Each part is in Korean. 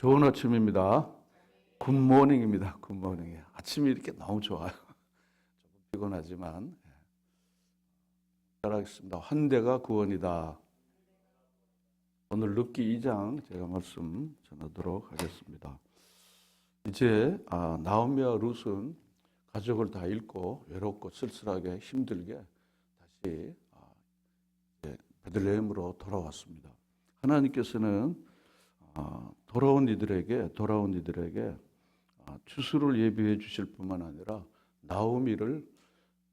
좋은 아침입니다. 굿모닝입니다. 굿모닝. 아침이 이렇게 너무 좋아요. 조금 피곤하지만 잘하겠습니다. 환대가 구원이다. 오늘 룻기 2장 제가 말씀 전하도록 하겠습니다. 이제 나오미와 룻은 가족을 다 잃고 외롭고 쓸쓸하게 힘들게 다시 베들레헴으로 돌아왔습니다. 하나님께서는 돌아온 이들에게 추수를 예비해 주실 뿐만 아니라 나오미를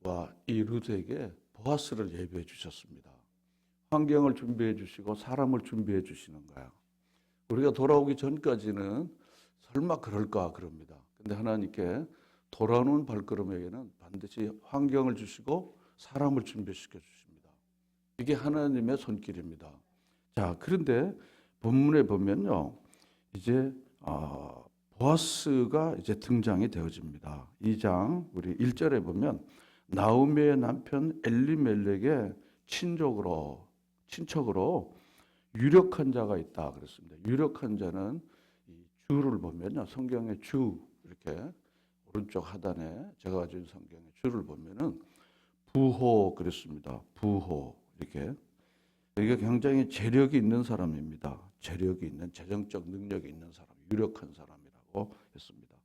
와 이 룻에게 보아스를 예비해 주셨습니다. 환경을 준비해 주시고 사람을 준비해 주시는 거예요. 우리가 돌아오기 전까지는 설마 그럴까 그럽니다. 근데 하나님께 돌아오는 발걸음에게는 반드시 환경을 주시고 사람을 준비시켜 주십니다. 이게 하나님의 손길입니다. 자, 그런데 본문에 보면요, 이제 보아스가 이제 등장이 되어집니다. 2장 우리 1절에 보면 나오미의 남편 엘리멜렉의 친척으로 유력한 자가 있다 그랬습니다. 유력한 자는 이 주를 보면요, 성경의 주 이렇게 오른쪽 하단에 제가 가진 성경의 주를 보면은 부호 그랬습니다. 부호 이렇게. 이게 굉장히 재력이 있는 사람입니다. 재력이 있는 재정적 능력이 있는 사람, 유력한 사람이라고 했습니다.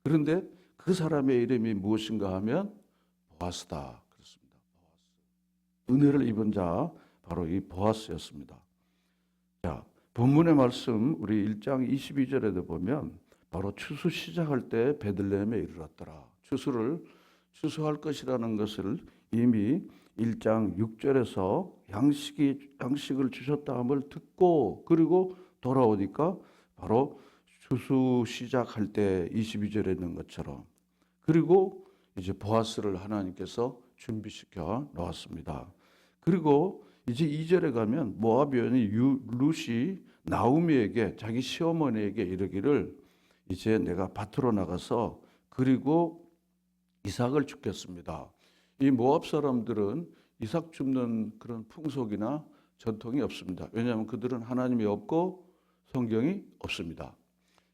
그런데 그 사람의 이름이 무엇인가 하면 보아스다 그렇습니다. 보아스. 은혜를 입은 자 바로 이 보아스였습니다. 자, 본문의 말씀 우리 1장 22절에도 보면 바로 추수 시작할 때 베들레헴에 이르렀더라. 추수할 것이라는 것을 이미 1장 6절에서 양식을 주셨다 함을 듣고 그리고 돌아오니까 바로 추수 시작할 때 22절에 있는 것처럼 그리고 이제 보아스를 하나님께서 준비시켜 놓았습니다. 그리고 이제 2절에 가면 모압 여인이 룻이 나오미에게 자기 시어머니에게 이르기를 이제 내가 밭으로 나가서 그리고 이삭을 죽겠습니다. 이 모압 사람들은 이삭 줍는 그런 풍속이나 전통이 없습니다. 왜냐하면 그들은 하나님이 없고 성경이 없습니다.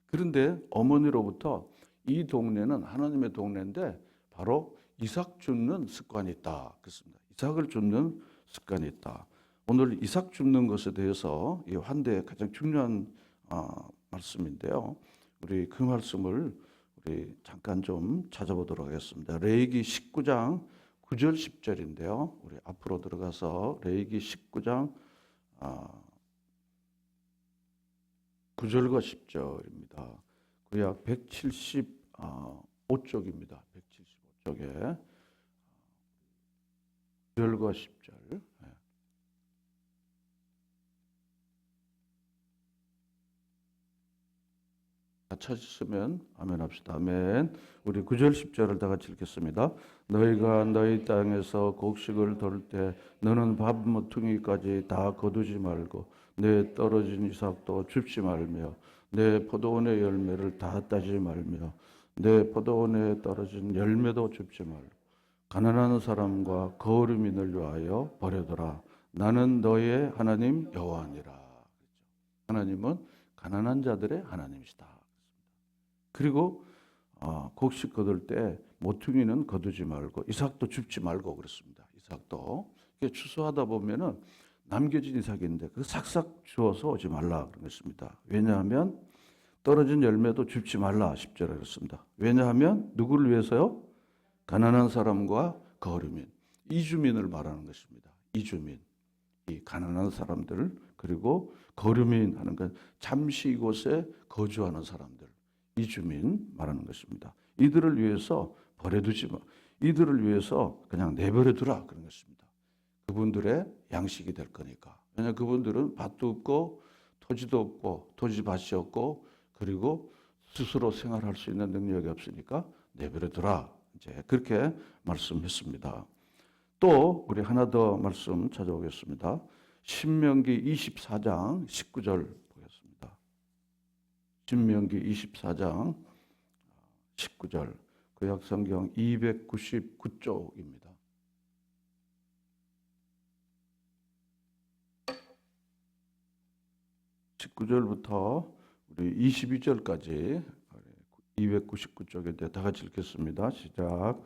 그런데 어머니로부터 이 동네는 하나님의 동네인데 바로 이삭 줍는 습관이 있다. 그렇습니다. 이삭을 줍는 습관이 있다. 오늘 이삭 줍는 것에 대해서 이 환대의 가장 중요한 말씀인데요. 우리 그 말씀을 우리 잠깐 좀 찾아보도록 하겠습니다. 레위기 19장 9절 10절인데요. 우리 앞으로 들어가서 레위기 19장 9절과 10절입니다. 구약 175쪽입니다. 175쪽에 9절과 10절. 다 찾으시면 아멘 합시다. 아멘. 우리 9절 10절을 다 같이 읽겠습니다. 너희가 너희 땅에서 곡식을 돌 때 너는 밥 모퉁이까지 다 거두지 말고 내 떨어진 이삭도 줍지 말며 내 포도원의 열매를 다 따지 말며 내 포도원에 떨어진 열매도 줍지 말고 가난한 사람과 거울민을 위하여 버려둬라. 나는 너의 하나님 여호와니라. 하나님은 가난한 자들의 하나님이시다. 그리고 곡식 거둘 때 모퉁이는 거두지 말고 이삭도 줍지 말고 그랬습니다. 이삭도 추수하다 보면은 남겨진 이삭인데 그 삭삭 주워서 오지 말라 그런 것입니다. 왜냐하면 떨어진 열매도 줍지 말라 10절에 그렇습니다. 왜냐하면 누구를 위해서요? 가난한 사람과 거류민, 이주민을 말하는 것입니다. 이주민, 이 가난한 사람들 그리고 거류민 하는 건 잠시 이곳에 거주하는 사람들. 이주민 말하는 것입니다. 이들을 위해서 버려두지 마. 이들을 위해서 그냥 내버려 두라 그런 것입니다. 그분들의 양식이 될 거니까. 왜냐하면 그분들은 밭도 없고 토지도 없고 토지밭이 없고 그리고 스스로 생활할 수 있는 능력이 없으니까 내버려 두라. 이제 그렇게 말씀했습니다. 또 우리 하나 더 말씀 찾아오겠습니다. 신명기 24장 19절 보겠습니다. 신명기 24장 19절 구약성경 299쪽입니다. (19절부터) 우리 우리 22절까지 299쪽인데 다 같이 읽겠습니다. 시작.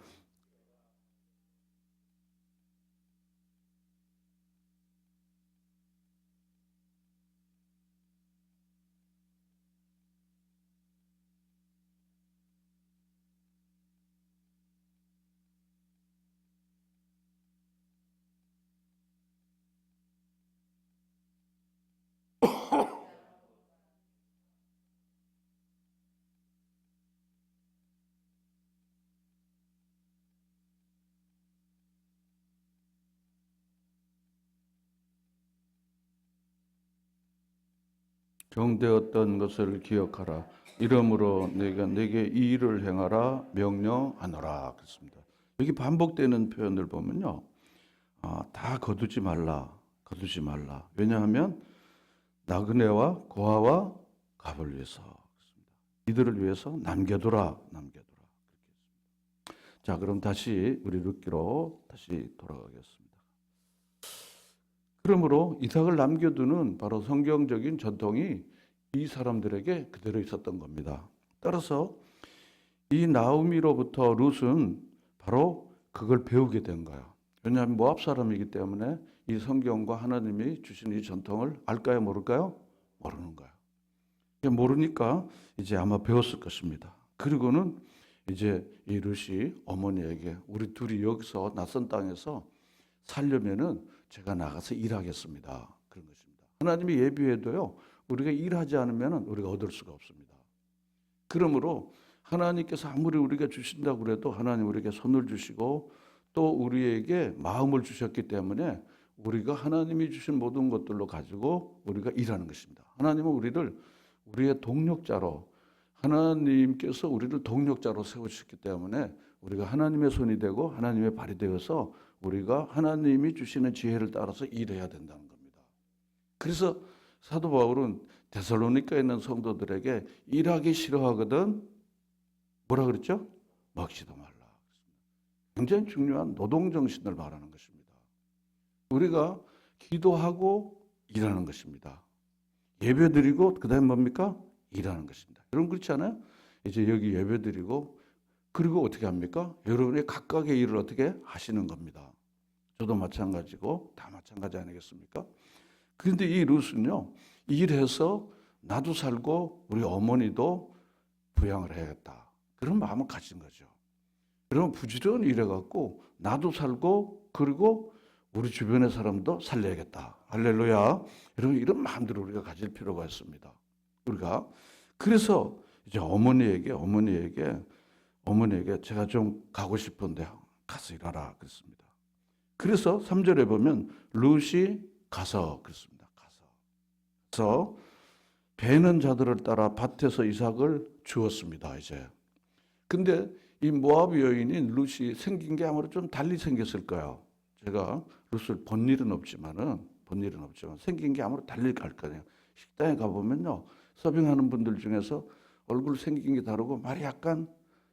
정되었던 것을 기억하라. 이러므로 내가 내게 이 일을 행하라 명령하노라. 그렇습니다. 여기 반복되는 표현을 보면요, 다 거두지 말라, 거두지 말라. 왜냐하면 나그네와 고아와 갑을 위해서, 그렇습니다. 이들을 위해서 남겨두라, 남겨두라. 자, 그럼 다시 우리 룻기로 다시 돌아가겠습니다. 그러므로 이삭을 남겨두는 바로 성경적인 전통이 이 사람들에게 그대로 있었던 겁니다. 따라서 이 나오미로부터 룻은 바로 그걸 배우게 된 거예요. 왜냐하면 모압 사람이기 때문에 이 성경과 하나님이 주신 이 전통을 알까요, 모를까요? 모르는 거예요. 모르니까 이제 아마 배웠을 것입니다. 그리고는 이제 이 룻이 어머니에게 우리 둘이 여기서 낯선 땅에서 살려면은 제가 나가서 일하겠습니다. 그런 것입니다. 하나님이 예비해도요, 우리가 일하지 않으면 우리가 얻을 수가 없습니다. 그러므로 하나님께서 아무리 우리가 주신다고 그래도 하나님 우리에게 손을 주시고 또 우리에게 마음을 주셨기 때문에 우리가 하나님이 주신 모든 것들로 가지고 우리가 일하는 것입니다. 하나님은 우리를 우리의 동력자로, 하나님께서 우리를 동력자로 세우셨기 때문에 우리가 하나님의 손이 되고 하나님의 발이 되어서 우리가 하나님이 주시는 지혜를 따라서 일해야 된다는 겁니다. 그래서 사도 바울은 데살로니가에 있는 성도들에게 일하기 싫어하거든 뭐라 그랬죠? 먹지도 말라. 굉장히 중요한 노동정신을 말하는 것입니다. 우리가 기도하고 일하는 것입니다. 예배드리고 그 다음에 뭡니까? 일하는 것입니다. 여러분 그렇지 않아요? 이제 여기 예배드리고 그리고 어떻게 합니까? 여러분의 각각의 일을 어떻게 하시는 겁니다. 저도 마찬가지고 다 마찬가지 아니겠습니까? 그런데 이 룻은요, 일해서 나도 살고 우리 어머니도 부양을 해야겠다. 그런 마음을 가진 거죠. 그러면 부지런히 일해갖고 나도 살고 그리고 우리 주변의 사람도 살려야겠다. 할렐루야. 여러분 이런 마음들을 우리가 가질 필요가 있습니다. 우리가 그래서 이제 어머니에게 제가 좀 가고 싶은데 가서 일하라 그랬습니다. 그래서 3절에 보면 룻이 가서 그랬습니다. 가서 베는 자들을 따라 밭에서 이삭을 주었습니다. 이제 근데 이 모압 여인인 룻이 생긴 게 아무래도 좀 달리 생겼을 거예요. 제가 룻을 본 일은 없지만 생긴 게 아무래도 달리 갈 거예요. 식당에 가보면요, 서빙하는 분들 중에서 얼굴 생긴 게 다르고 말이 약간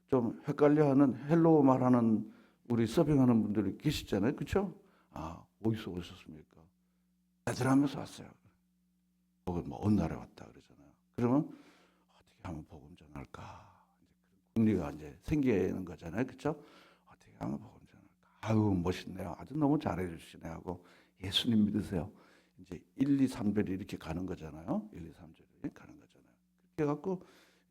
좀 헷갈려하는 헬로우 말하는 우리 서빙하는 분들이 계시잖아요, 그렇죠? 어디서 오셨습니까? 애들하면서 왔어요. 혹은 뭐 어느 나라에 왔다 그러잖아요. 그러면 어떻게 하면 복음 전할까? 궁리가 이제 생기는 거잖아요, 그렇죠? 어떻게 하면 복음 전할까? 아유 멋있네요. 아주 너무 잘해주시네 하고 예수님 믿으세요. 이제 1, 2, 3절이 이렇게 가는 거잖아요. 1, 2, 3절이 가는 거잖아요. 그렇게 해갖고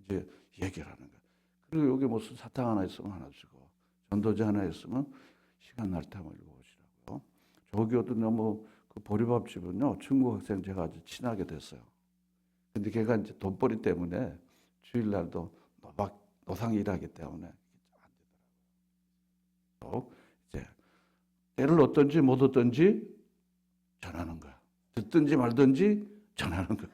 이제 얘기를 하는 거예요. 그리고 여기 무슨 사탕 하나 있으면 하나 주고 전도지 하나 있으면 시간 날 때 한번 읽어보시라고요. 저기도 너무 그 보리밥집은요, 중국 학생 제가 아주 친하게 됐어요. 근데 걔가 이제 돈벌이 때문에 주일날도 노상 일하기 때문에 안 되더라고요. 이제 때를 얻든지 못 얻든지 전하는 거야. 듣든지 말든지 전하는 거야.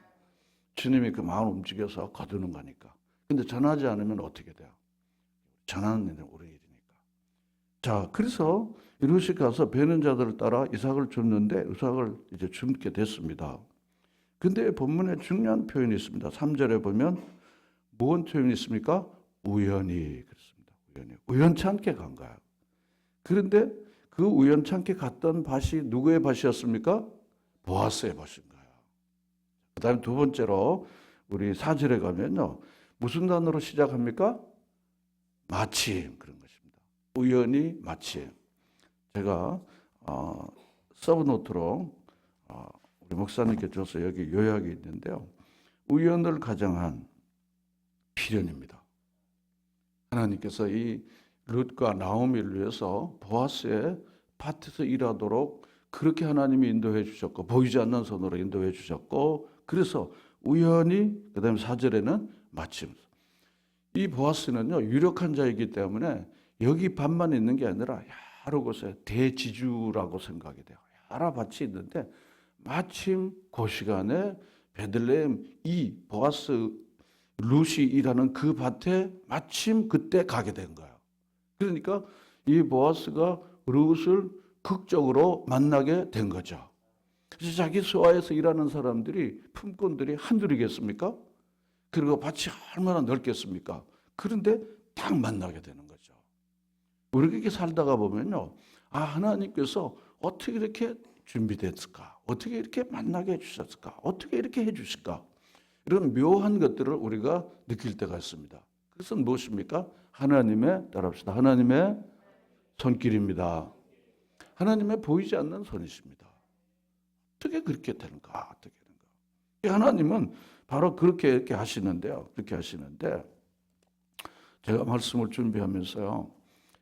주님이 그 마음을 움직여서 거두는 거니까. 근데 전하지 않으면 어떻게 돼요? 전하는 일은 우리 일이니까. 자, 그래서 룻이 가서 베는 자들을 따라 이삭을 줍는데 이삭을 이제 줍게 됐습니다. 근데 본문에 중요한 표현이 있습니다. 3절에 보면 무슨 표현이 있습니까? 우연히 그렇습니다. 우연치 않게 간 거야. 그런데 그 우연찮게 갔던 밭이 누구의 밭이었습니까? 보아스의 밭인 거야. 그 다음에 두 번째로 우리 4절에 가면요. 무슨 단어로 시작합니까? 마침 그런 것입니다. 우연히 마침. 제가 서브노트로 우리 목사님께 줘서 여기 요약이 있는데요. 우연을 가정한 필연입니다. 하나님께서 이 룻과 나오미를 위해서 보아스의 밭에서 일하도록 그렇게 하나님이 인도해 주셨고 보이지 않는 손으로 인도해 주셨고 그래서 우연히 그다음에 4절에는 마침 이 보아스는요 유력한 자이기 때문에 여기 밭만 있는 게 아니라 여러 곳에 대지주라고 생각이 돼요. 여러 밭이 있는데 마침 그 시간에 베들레헴 이 보아스 룻이 일하는 그 밭에 마침 그때 가게 된 거예요. 그러니까 이 보아스가 룻을 극적으로 만나게 된 거죠. 그래서 자기 소아에서 일하는 사람들이 품꾼들이 한둘이겠습니까? 그리고 밭이 얼마나 넓겠습니까? 그런데 딱 만나게 되는 거죠. 우리가 이렇게 살다가 보면요. 하나님께서 어떻게 이렇게 준비됐을까? 어떻게 이렇게 만나게 해주셨을까? 어떻게 이렇게 해주실까? 이런 묘한 것들을 우리가 느낄 때가 있습니다. 그것은 무엇입니까? 하나님의, 따라합시다. 하나님의 손길입니다. 하나님의 보이지 않는 손이십니다. 어떻게 그렇게 되는가? 어떻게 되는가? 하나님은 바로 그렇게 이렇게 하시는데요. 그렇게 하시는데 제가 말씀을 준비하면서요.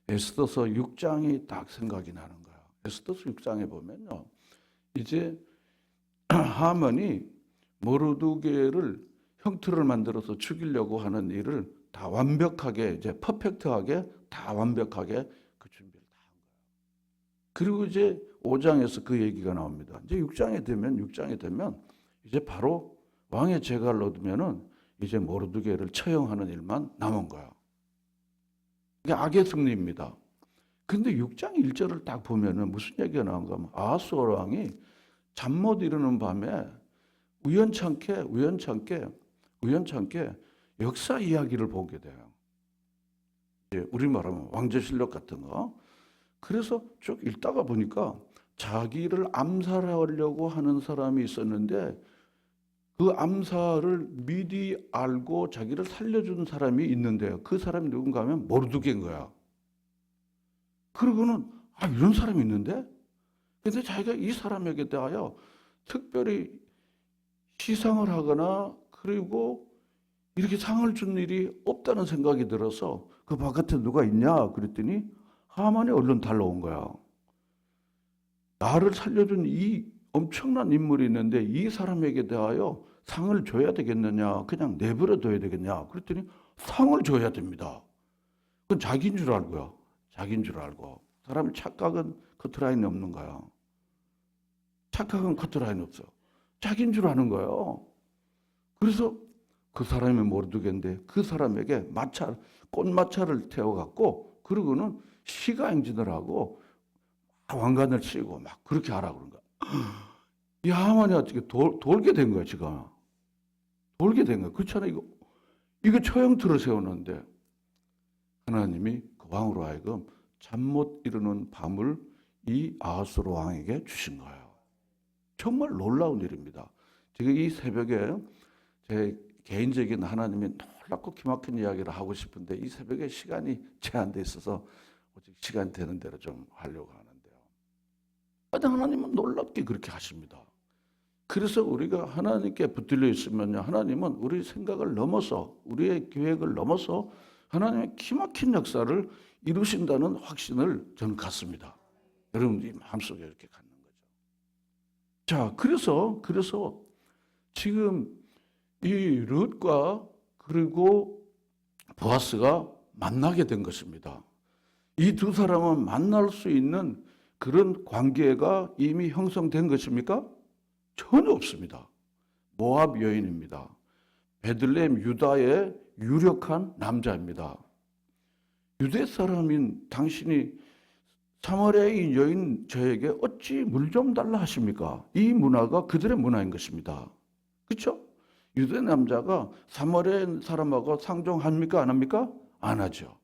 에스더서 6장이 딱 생각이 나는 거예요. 에스더서 6장에 보면요. 이제 하만이 모르드게를 형틀을 만들어서 죽이려고 하는 일을 다 완벽하게 이제 퍼펙트하게 다 완벽하게 그 준비를 다 한 거예요. 그리고 이제 5장에서 그 얘기가 나옵니다. 이제 6장에 되면 이제 바로 왕의 재갈을 얻으면은 이제 모르드게를 처형하는 일만 남은 거예요. 이게 악의 승리입니다. 근데 6장 1절을 딱 보면은 무슨 얘기가 나온가 하면 아하수아 왕이 잠 못 이루는 밤에 우연찮게 역사 이야기를 보게 돼요. 이제 우리 말하면 왕조실록 같은 거. 그래서 쭉 읽다가 보니까 자기를 암살하려고 하는 사람이 있었는데 그 암살을 미리 알고 자기를 살려준 사람이 있는데요. 그 사람이 누군가 하면 모르드게인 거야. 그러고는 이런 사람이 있는데? 근데 자기가 이 사람에게 대하여 특별히 시상을 하거나 그리고 이렇게 상을 준 일이 없다는 생각이 들어서 그 바깥에 누가 있냐 그랬더니 하만이 얼른 달려온 거야. 나를 살려준 이 엄청난 인물이 있는데 이 사람에게 대하여 상을 줘야 되겠느냐 그냥 내버려 둬야 되겠냐 그랬더니 상을 줘야 됩니다. 그건 자기인 줄 알고요. 자기인 줄 알고. 사람의 착각은 커트라인이 없는 거야. 착각은 커트라인이 없어. 자기인 줄 아는 거예요. 그래서 그 사람이 모르드게인데 그 사람에게 꽃마차를 태워갖고 그러고는 시가행진을 하고 왕관을 씌우고 막 그렇게 하라고 그런 거야. 이 하만이 어떻게 돌게 된 거야, 지금. 돌게 된 거야. 그렇잖아요. 이거 처형틀을 세우는데 하나님이 그 왕으로 하여금 잠 못 이루는 밤을 이 아하수르 왕에게 주신 거예요. 정말 놀라운 일입니다. 제가 이 새벽에 제 개인적인 하나님의 놀랍고 기막힌 이야기를 하고 싶은데 이 새벽에 시간이 제한돼 있어서 오직 시간 되는 대로 좀 하려고 하는데요. 하나님은 놀랍게 그렇게 하십니다. 그래서 우리가 하나님께 붙들려 있으면요, 하나님은 우리 생각을 넘어서 우리의 계획을 넘어서 하나님의 기막힌 역사를 이루신다는 확신을 저는 갖습니다. 여러분들이 마음속에 이렇게 갖는 거죠. 자, 그래서 지금 이 룻과 그리고 보아스가 만나게 된 것입니다. 이 두 사람은 만날 수 있는 그런 관계가 이미 형성된 것입니까? 전혀 없습니다. 모압 여인입니다. 베들레헴 유다의 유력한 남자입니다. 유대 사람인 당신이 사마리아인 여인 저에게 어찌 물 좀 달라 하십니까? 이 문화가 그들의 문화인 것입니다. 그렇죠? 유대 남자가 사마리아 사람하고 상종합니까? 안 합니까? 안 하죠.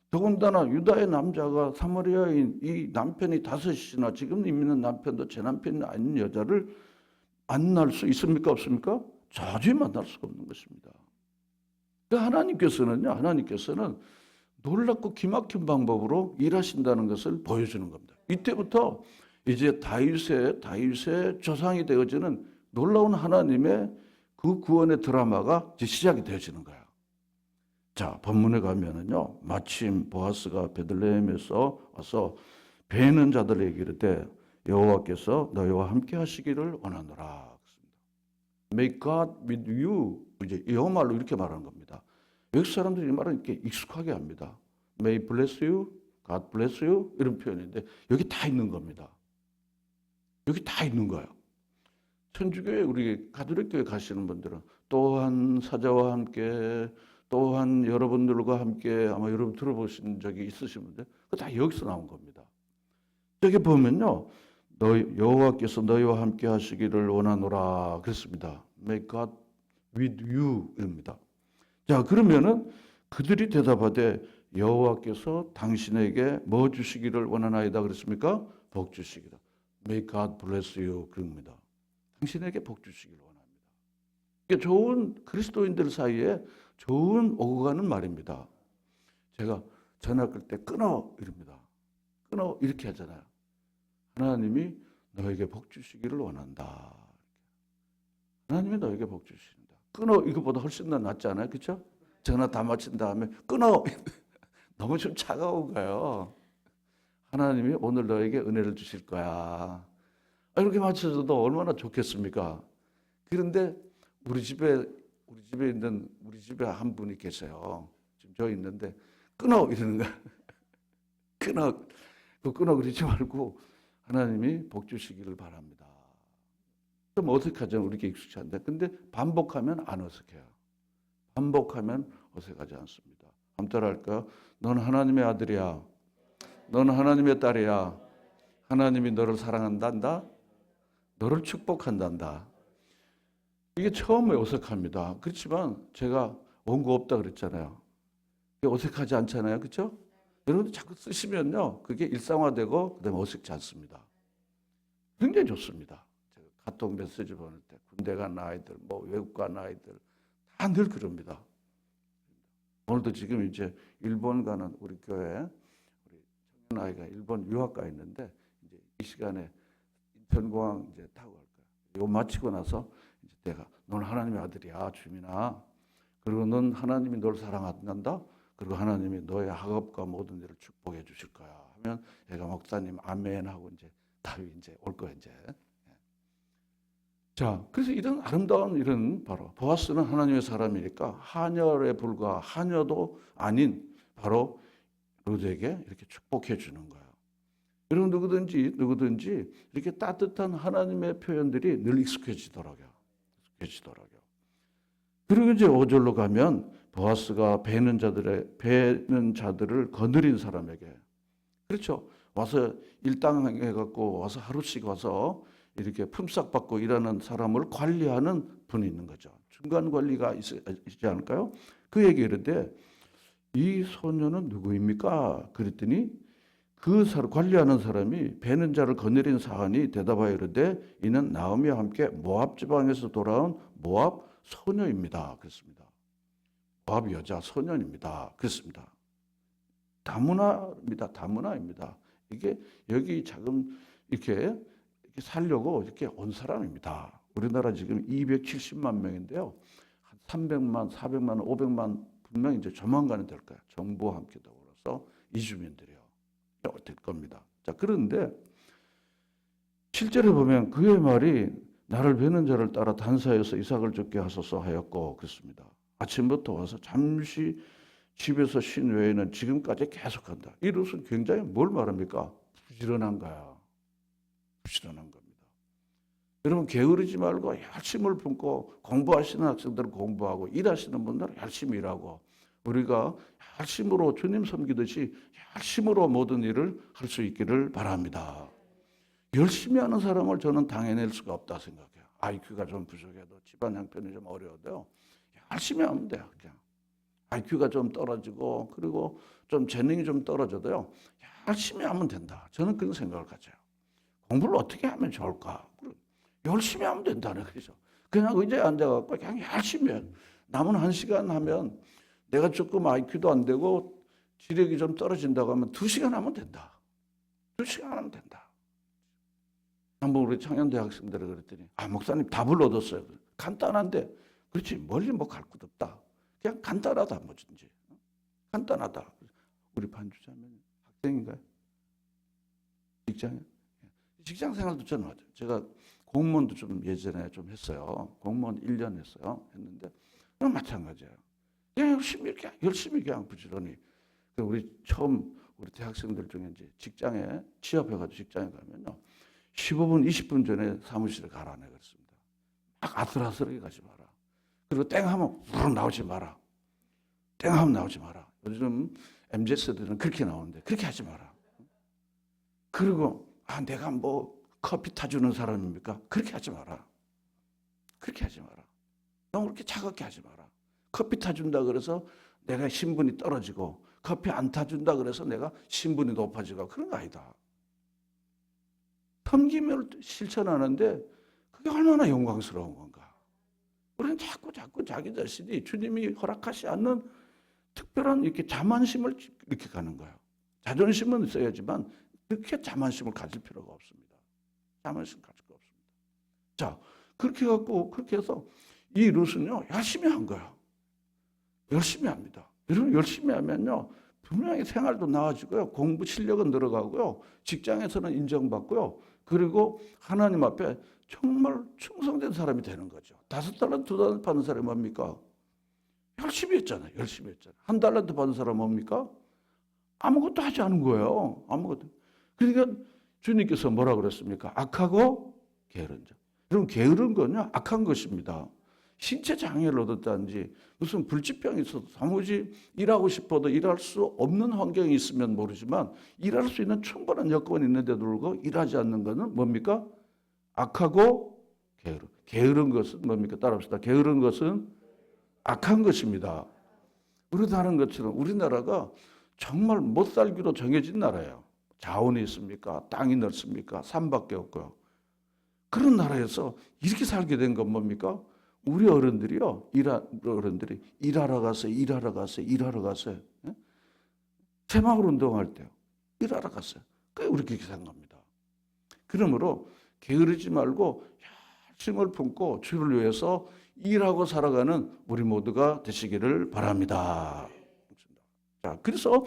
더군다나 유다의 남자가 사마리아인 이 남편이 5이나 지금 있는 남편도 제 남편이 아닌 여자를 만날 수 있습니까? 없습니까? 자주 만날 수가 없는 것입니다. 하나님께서는 놀랍고 기막힌 방법으로 일하신다는 것을 보여주는 겁니다. 이때부터 이제 다윗의 조상이 되어지는 놀라운 하나님의 그 구원의 드라마가 이제 시작이 되어지는 거예요. 자, 본문에 가면은요, 마침 보아스가 베들레헴에서 와서 배는 자들에게 이르되 여호와께서 너희와 함께 하시기를 원하노라. May God with you. 이제 영어말로 이렇게 말하는 겁니다. 외국 사람들이 이 말은 이렇게 익숙하게 합니다. May bless you, God bless you 이런 표현인데 여기 다 있는 겁니다. 여기 다 있는 거예요. 천주교에 우리 가톨릭교회 가시는 분들은 또한 사자와 함께 또한 여러분들과 함께 아마 여러분 들어보신 적이 있으신 분들 그거 다 여기서 나온 겁니다. 여기 보면요. 여호와께서 너희와 함께 하시기를 원하노라 그랬습니다. May God with you 입니다. 자, 그러면은 그들이 대답하되 여호와께서 당신에게 뭐 주시기를 원하나이다 그랬습니까? 복 주시기를. May God bless you 그럽니다. 당신에게 복 주시기를 원합니다. 이게 좋은 그리스도인들 사이에 좋은 오고 가는 말입니다. 제가 전화 끌 때 끊어 이럽니다. 끊어 이렇게 하잖아요. 하나님이 너에게 복 주시기를 원한다. 하나님이 너에게 복 주신다. 끊어 이거보다 훨씬 더 낫지 않아요? 그렇죠? 전화 다 마친 다음에 끊어. 너무 좀 차가운 거예요. 하나님이 오늘 너에게 은혜를 주실 거야. 이렇게 맞춰줘도 얼마나 좋겠습니까? 그런데 우리 집에 한 분이 계세요. 지금 저 있는데 끊어 이러는 거야. 끊어 그러지 말고 하나님이 복 주시기를 바랍니다. 좀 어색하죠. 우리가 익숙치 않은데. 근데 반복하면 안 어색해요. 반복하면 어색하지 않습니다. 한번 따라할까요? 넌 하나님의 아들이야. 넌 하나님의 딸이야. 하나님이 너를 사랑한단다. 너를 축복한단다. 이게 처음에 어색합니다. 그렇지만 제가 원고 없다 그랬잖아요. 이게 어색하지 않잖아요. 그렇죠? 여러분들 자꾸 쓰시면요. 그게 일상화되고 그다음에 어색지 않습니다. 굉장히 좋습니다. 제가 카톡 메시지 보낼 때 군대 간 아이들, 외국 간 아이들 다 늘 그럽니다. 오늘도 지금 이제 일본 가는 우리 교회 우리 청년 아이가 일본 유학 가 있는데 이제 이 시간에 인천공항 이제 타고 갈 거야. 이거 마치고 나서 이제 내가 넌 하나님의 아들이야, 주민아. 그리고 넌 하나님이 널 사랑한다. 그리고 하나님이 너의 학업과 모든 일을 축복해 주실 거야. 하면 얘가 목사님 아멘 하고 이제 답이 이제 올 거야 이제. 자, 그래서 이런 아름다운 이런 바로 보아스는 하나님의 사람이니까 하녀에 불과 하녀도 아닌 바로 룻에게 이렇게 축복해 주는 거예요. 여러분 누구든지 이렇게 따뜻한 하나님의 표현들이 늘 익숙해지더라고요. 그리고 이제 5절로 가면 보아스가 배는 자들을 거느린 사람에게 그렇죠. 와서 일당해 갖고 와서 하루씩 와서 이렇게 품삯 받고 일하는 사람을 관리하는 분이 있는 거죠. 중간 관리가 있지 않을까요? 그에게 이르되 이 소녀는 누구입니까? 그랬더니 그 관리하는 사람이 배는 자를 거느린 사환이 대답하여 이르되 이는 나오미와 함께 모압 지방에서 돌아온 모압 소녀입니다. 그랬습니다. 모압 여자 소년입니다. 그랬습니다. 다문화입니다. 이게 여기 자금 이렇게 살려고 이렇게 온 사람입니다. 우리나라 지금 270만 명인데요. 한 300만, 400만, 500만 분명 이제 조만간에 될 거예요. 정부와 함께 더불어서 이주민들이요. 될 겁니다. 자, 그런데 실제로 보면 그의 말이 나를 베는 자를 따라 단사에서 이삭을 죽게 하소서 하였고 그렇습니다. 아침부터 와서 잠시 집에서 쉰 외에는 지금까지 계속한다. 이 룻은 굉장히 뭘 말합니까? 부지런한 거야. 부지런한 겁니다. 여러분 게으르지 말고 열심을 품고 공부하시는 학생들은 공부하고 일하시는 분들은 열심히 일하고 우리가 열심으로 주님 섬기듯이 열심으로 모든 일을 할 수 있기를 바랍니다. 열심히 하는 사람을 저는 당해낼 수가 없다 생각해요. IQ가 좀 부족해도 집안 형편이 좀 어려워도요. 열심히 하면 돼요. 그냥. IQ가 좀 떨어지고 그리고 좀 재능이 좀 떨어져도요. 열심히 하면 된다. 저는 그런 생각을 가져요. 공부를 어떻게 하면 좋을까? 열심히 하면 된다는 거죠. 그냥 의자에 앉아갖고 그냥 열심히 해. 남은 1시간 하면 내가 조금 IQ도 안 되고 지력이 좀 떨어진다고 하면 2시간 하면 된다. 2시간 하면 된다. 한번 우리 청년대 학생들을 그랬더니 목사님 답을 얻었어요. 간단한데 그렇지 멀리 뭐 갈 곳 없다. 그냥 간단하다 뭐든지. 간단하다. 우리 반주자면 학생인가요? 직장에? 직장 생활도 저는 맞아요. 제가 공무원도 좀 예전에 좀 했어요. 공무원 1년 했어요. 했는데 그건 마찬가지예요. 그냥 열심히 그냥 부지런히. 우리 처음 우리 대학생들 중에 이제 직장에 취업해가지고 직장에 가면요. 15분, 20분 전에 사무실에 가라네 그랬습니다. 막 아슬아슬하게 가지 마라. 그리고 땡 하면 우르르 나오지 마라. 땡 하면 나오지 마라. 요즘 MZ세대는 그렇게 나오는데 그렇게 하지 마라. 그리고 내가 뭐 커피 타주는 사람입니까? 그렇게 하지 마라. 그렇게 하지 마라. 너무 그렇게 차갑게 하지 마라. 커피 타준다 그래서 내가 신분이 떨어지고 커피 안 타준다 그래서 내가 신분이 높아지고 그런 거 아니다. 섬김을 실천하는데 그게 얼마나 영광스러운 건가. 우리는 자꾸 자기 자신이 주님이 허락하지 않는 특별한 이렇게 자만심을 이렇게 가는 거예요. 자존심은 있어야지만 그렇게 자만심을 가질 필요가 없습니다. 자만심 가질 거 없습니다. 자, 그렇게 갖고 그렇게 해서 이 룻은요 열심히 한 거예요. 열심히 합니다. 여러분 열심히 하면요 분명히 생활도 나아지고요, 공부 실력은 늘어가고요, 직장에서는 인정받고요, 그리고 하나님 앞에 정말 충성된 사람이 되는 거죠. 5달란트, 2달란트 받는 사람이 뭡니까? 열심히 했잖아요. 열심히 했잖아요. 1달란트 받은 사람 뭡니까? 아무것도 하지 않은 거예요. 아무것도. 그러니까 주님께서 뭐라 그랬습니까? 악하고 게으른 자. 여러분 게으른 건요 악한 것입니다. 신체 장애를 얻었다든지 무슨 불치병이 있어도 도무지 일하고 싶어도 일할 수 없는 환경이 있으면 모르지만 일할 수 있는 충분한 여건이 있는데도 불구하고 일하지 않는 것은 뭡니까? 악하고 게으른. 게으른 것은 뭡니까? 따라합시다. 게으른 것은 악한 것입니다. 우리도 하는 것처럼 우리나라가 정말 못 살기로 정해진 나라예요. 자원이 있습니까? 땅이 넓습니까? 산밖에 없고요. 그런 나라에서 이렇게 살게 된 건 뭡니까? 우리 어른들이요, 어른들이 일하러 갔어요. 예? 새마을 운동할 때요. 일하러 갔어요. 그게 우리 그렇게 생각합니다. 그러므로 게으르지 말고 열심을 품고 주를 위해서 일하고 살아가는 우리 모두가 되시기를 바랍니다. 자, 그래서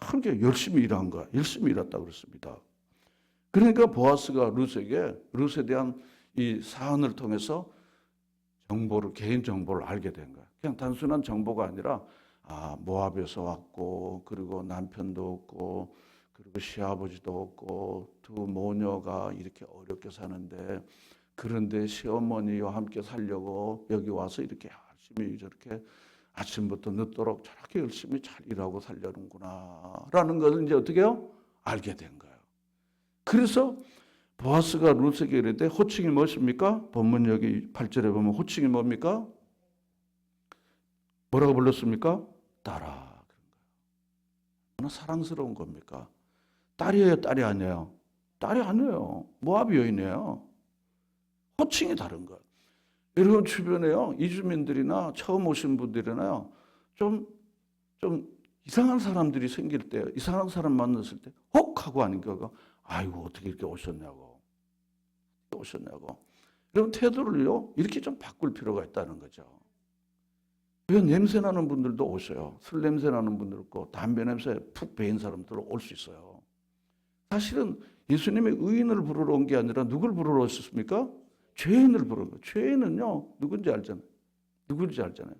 그렇게 열심히 일한 거야. 열심히 일했다고 그랬습니다. 그러니까 보아스가 룻에 대한 이 사안을 통해서 개인 정보를 알게 된 거야. 그냥 단순한 정보가 아니라 모압에서 왔고, 그리고 남편도 없고, 그리고 시아버지도 없고, 2 모녀가 이렇게 어렵게 사는데, 그런데 시어머니와 함께 살려고 여기 와서 이렇게 열심히 저렇게 아침부터 늦도록 저렇게 열심히 잘 일하고 살려는구나 라는 것을 이제 어떻게 해요? 알게 된 거예요. 그래서 보아스가 룻에게 이르되 호칭이 무엇입니까? 본문 여기 8절에 보면 호칭이 뭡니까? 뭐라고 불렀습니까? 딸아. 그런 거예요. 얼마나 사랑스러운 겁니까? 딸이에요, 딸이 아니에요? 딸이 아니에요. 모압 여인이에요. 호칭이 다른 거예요. 여러분 주변에요, 이주민들이나 처음 오신 분들이나요, 좀 이상한 사람들이 생길 때, 이상한 사람 만났을 때, 혹 하고 하는 거가, 아이고, 어떻게 이렇게 오셨냐고. 여러분 태도를요, 이렇게 좀 바꿀 필요가 있다는 거죠. 왜 냄새 나는 분들도 오셔요. 술 냄새 나는 분들 있고, 담배 냄새 푹 배인 사람들 올 수 있어요. 사실은 예수님의 의인을 부르러 온 게 아니라 누굴 부르러 오셨습니까? 죄인을 부르는 거예요. 죄인은요, 누군지 알잖아요.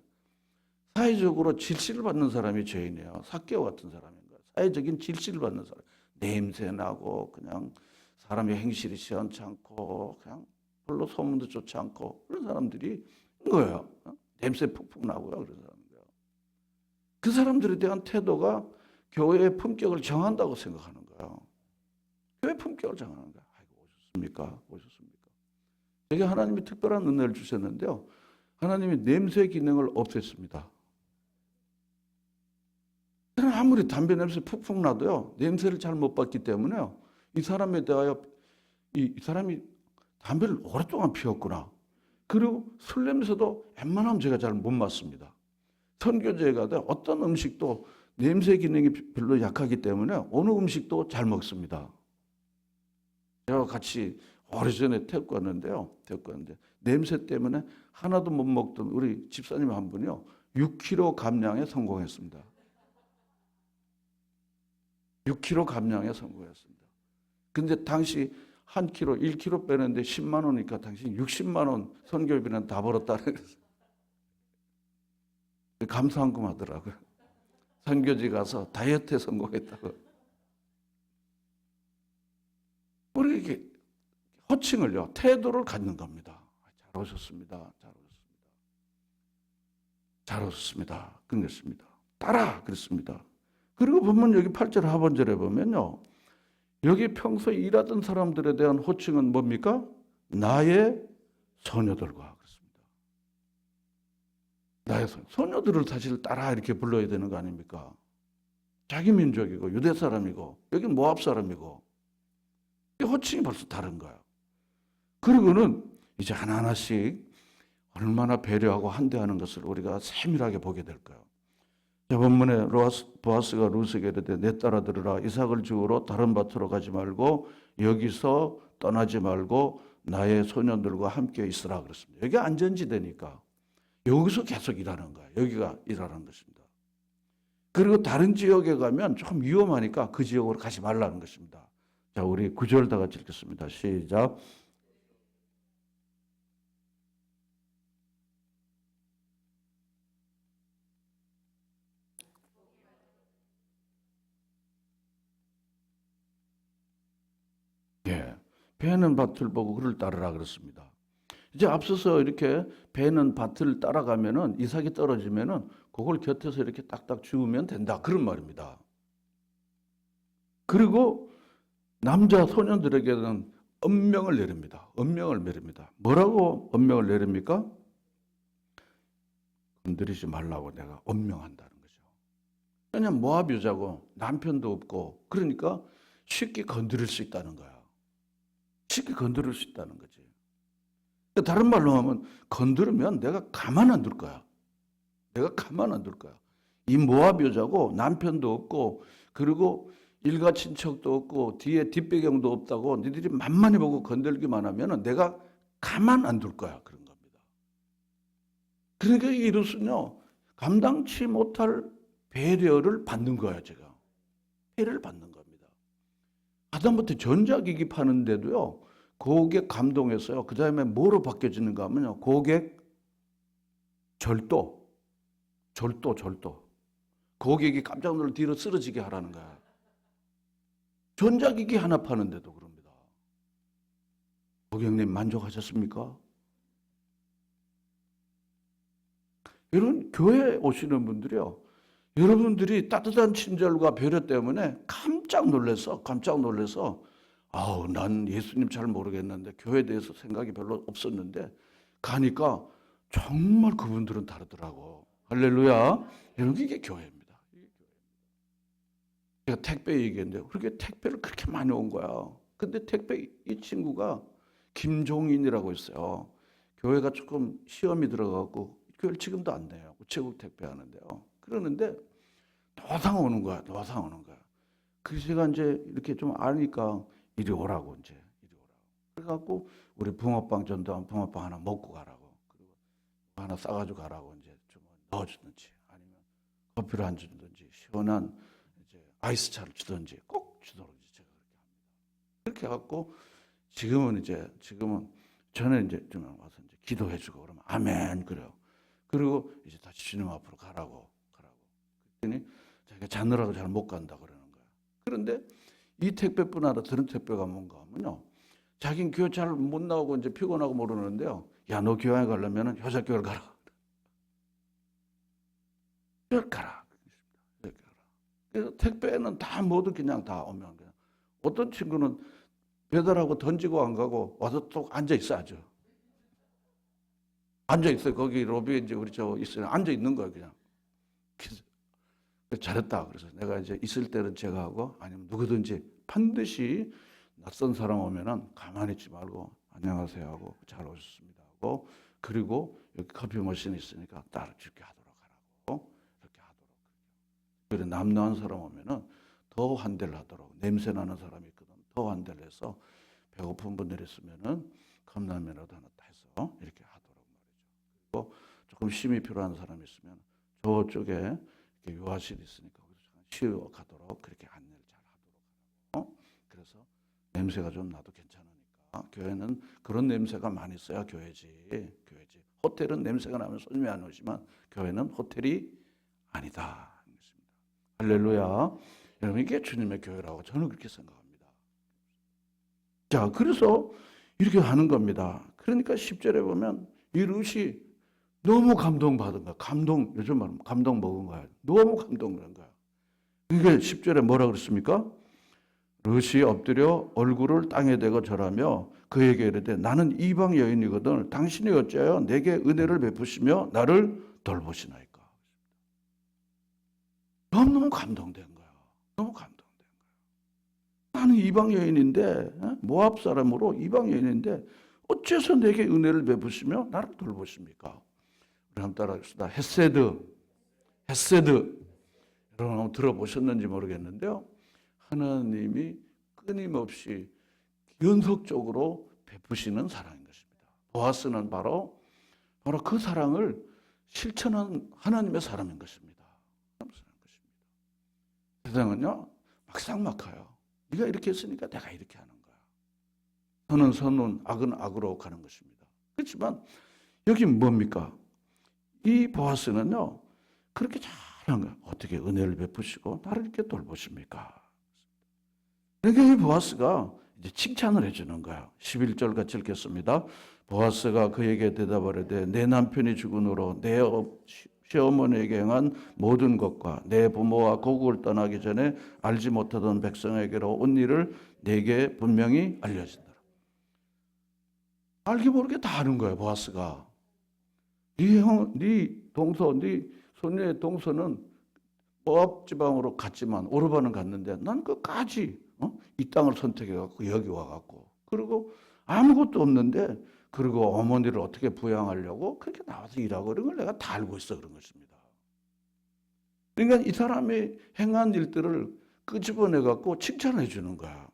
사회적으로 질시를 받는 사람이 죄인이에요. 삭개오 같은 사람인 거예요. 사회적인 질시를 받는 사람. 냄새 나고 그냥 사람의 행실이 시원치 않고 그냥 별로 소문도 좋지 않고 그런 사람들이 있는 거예요. 냄새 푹푹 나고요. 그런 사람들이요. 그 사람들에 대한 태도가 교회의 품격을 정한다고 생각하는 거예요. 교회 품격을 정하는 거예요. 아이고, 오셨습니까? 제게 하나님이 특별한 은혜를 주셨는데요. 하나님이 냄새 기능을 없앴습니다. 아무리 담배 냄새 푹푹 나도요, 냄새를 잘 못 봤기 때문에요, 이 사람에 대하여 이 사람이 담배를 오랫동안 피웠구나. 그리고 술 냄새도 웬만하면 제가 잘 못 맡습니다. 선교제가 돼 어떤 음식도 냄새 기능이 별로 약하기 때문에 어느 음식도 잘 먹습니다. 제가 같이 오래전에 태국 갔는데요. 태국 갔는데 냄새 때문에 하나도 못 먹던 우리 집사님 한 분이요. 6kg 감량에 성공했습니다. 6kg 감량에 성공했습니다. 근데 당시 한 킬로, 1kg 빼는데 10만 원이니까 당신 60만 원 선교비는 다 벌었다는 거예요. 감사한금 하더라고요. 선교지 가서 다이어트에 성공했다고. 우리 이게 호칭을요, 태도를 갖는 겁니다. 잘 오셨습니다. 잘 오셨습니다. 잘 오셨습니다. 그랬습니다. 따라 그랬습니다. 그리고 보면 여기 8절 하반절에 보면요. 여기 평소에 일하던 사람들에 대한 호칭은 뭡니까? 나의 소녀들과 그렇습니다. 나의 소녀들을 사실 따라 이렇게 불러야 되는 거 아닙니까? 자기 민족이고 유대 사람이고 여기는 모압 사람이고 이 호칭이 벌써 다른 거야. 그리고는 이제 하나하나씩 얼마나 배려하고 한대하는 것을 우리가 세밀하게 보게 될 거예요. 본문에 보아스가 루스에게 이르되 내 딸아 들으라 이삭을 죽으러 다른 밭으로 가지 말고 여기서 떠나지 말고 나의 소년들과 함께 있으라 그랬습니다. 여기 안전지대니까 여기서 계속 일하는 거예요. 여기가 일하는 것입니다. 그리고 다른 지역에 가면 좀 위험하니까 그 지역으로 가지 말라는 것입니다. 자, 우리 9절 다 같이 읽겠습니다. 시작. 예, 배는 밭을 보고 그를 따르라 그랬습니다. 이제 앞서서 이렇게 배는 밭을 따라가면은 이삭이 떨어지면은 그걸 곁에서 이렇게 딱딱 주우면 된다 그런 말입니다. 그리고 남자 소년들에게는 엄명을 내립니다. 엄명을 내립니다. 뭐라고 엄명을 내립니까? 건드리지 말라고 내가 엄명한다는 거죠. 왜냐하면 모압 여자고 남편도 없고 그러니까 쉽게 건드릴 수 있다는 거야. 쉽게 건드릴 수 있다는 거지. 다른 말로 하면 건드리면 내가 가만 안 둘 거야. 내가 가만 안 둘 거야. 이 모압 여자고 남편도 없고 그리고 일가 친척도 없고 뒤에 뒷배경도 없다고 니들이 만만히 보고 건들기만 하면 내가 가만 안 둘 거야. 그런 겁니다. 그러니까 이 루스는요. 감당치 못할 배려를 받는 거야. 제가. 배려를 받는 겁니다. 하다못해 전자기기 파는데도요. 고객 감동해서요. 그 다음에 뭐로 바뀌어지는가 하면요. 고객 절도. 고객이 깜짝 놀라 뒤로 쓰러지게 하라는 거야. 전자기기 하나 파는데도 그럽니다. 고객님 만족하셨습니까? 이런 교회 오시는 분들이요. 여러분들이 따뜻한 친절과 배려 때문에 깜짝 놀라서 아우 난 예수님 잘 모르겠는데 교회에 대해서 생각이 별로 없었는데 가니까 정말 그분들은 다르더라고. 할렐루야. 여러분 이게 교회입니다. 제가 택배 얘기했는데 그렇게 택배를 그렇게 많이 온 거야. 근데 택배 이 친구가 김종인이라고 있어요. 교회가 조금 시험이 들어가고 교회를 지금도 안 돼요. 우체국 택배 하는데요. 그러는데 노상 오는 거야. 그래서 제가 이제 이렇게 좀 아니까 이리 오라고 이제 이리 오라고. 그래갖고 우리 붕어빵 전도한 붕어빵 하나 먹고 가라고. 그리고 하나 싸가지고 가라고 이제 좀 넣어주든지 아니면 커피를 한 주든지 시원한 이제 아이스차를 주든지 꼭 주도록 제가 그렇게 합니다. 그렇게 해갖고 지금은 저는 이제 좀 와서 이제 기도해주고 그러면 아멘 그래요. 그리고 이제 다시 주님 앞으로 가라고. 그랬더니 자기가 자느라고 잘 못 간다 그러는 거야. 그런데 이 택배뿐 아니라 다른 택배가 뭔가 하면요. 자기는 교회 잘 못 나오고 이제 피곤하고 모르는데요. 야, 너 교회 가려면 효자교회를 가라. 교회 가라. 그래서 택배는 다 모두 그냥 다 오면 그냥. 어떤 친구는 배달하고 던지고 안 가고 와서 또 앉아 있어 아주. 앉아 있어요. 거기 로비에 이제 우리 저 있어요. 앉아 있는 거예요, 그냥. 잘했다. 그래서 내가 이제 있을 때는 제가 하고 아니면 누구든지 반드시 낯선 사람 오면은 가만히 있지 말고 안녕하세요 하고 잘 오셨습니다 하고 하고, 그리고 여기 커피 머신이 있으니까 따로 죽게 하도록 하라고 이렇게 하도록. 그래 남노한 사람 오면은 더 환대를 하도록. 냄새 나는 사람이 있거든. 더 환대를 해서 배고픈 분들 있으면은 컵라면이라도 하나 해서 이렇게 하도록 말이죠. 그리고 조금 쉼이 필요한 사람이 있으면 저쪽에 이렇게 요하실이 있으니까 쉬어 가도록 그렇게 안내를 잘 하도록 하고. 그래서 냄새가 좀 나도 괜찮으니까. 교회는 그런 냄새가 많이 있어야 교회지. 호텔은 냄새가 나면 손님이 안 오지만 교회는 호텔이 아니다. 할렐루야. 여러분 이게 주님의 교회라고 저는 그렇게 생각합니다. 자, 그래서 이렇게 하는 겁니다. 그러니까 10절에 보면 이 룻이 너무 감동받은 거야. 요즘 말하면 감동 먹은 거야. 너무 감동받은 거야. 그러니까 10절에 뭐라 그랬습니까? 룻이 엎드려 얼굴을 땅에 대고 절하며 그에게 이르되 나는 이방 여인이거든 당신이 어찌하여 내게 은혜를 베푸시며 나를 돌보시나이까. 너무 감동된 거야. 너무 감동된 거야. 나는 이방 여인인데 모압 사람으로 이방 여인인데 어째서 내게 은혜를 베푸시며 나를 돌보십니까? 우리 한번 따라합시다. 헤세드. 여러분 한번 들어보셨는지 모르겠는데요. 하나님이 끊임없이 연속적으로 베푸시는 사랑인 것입니다. 보아스는 바로 그 사랑을 실천한 하나님의 사람인 것입니다. 세상은요 막상막하요. 네가 이렇게 했으니까 내가 이렇게 하는 거야. 선은 악은 악으로 가는 것입니다. 그렇지만 여기 뭡니까? 이 보아스는요 그렇게 잘한 거야. 어떻게 은혜를 베푸시고 나를 이렇게 돌보십니까? 그러니까 이 보아스가 이제 칭찬을 해주는 거야. 11절 같이 읽겠습니다. 보아스가 그에게 대답하려되 내 남편이 죽은 후로 내 시어머니에게 행한 모든 것과 내 부모와 고국을 떠나기 전에 알지 못하던 백성에게로 온 일을 내게 분명히 알려진다. 알게 모르게 다 아는 거야, 보아스가. 네 손녀의 동서는 모압 지방으로 갔지만 오르바는 갔는데 난 끝까지 이 땅을 선택해갖고 여기 와갖고 그리고 아무것도 없는데 그리고 어머니를 어떻게 부양하려고 그렇게 나와서 일하고 이런 걸 내가 다 알고 있어 그런 것입니다. 그러니까 이 사람이 행한 일들을 끄집어내갖고 칭찬해 주는 거야.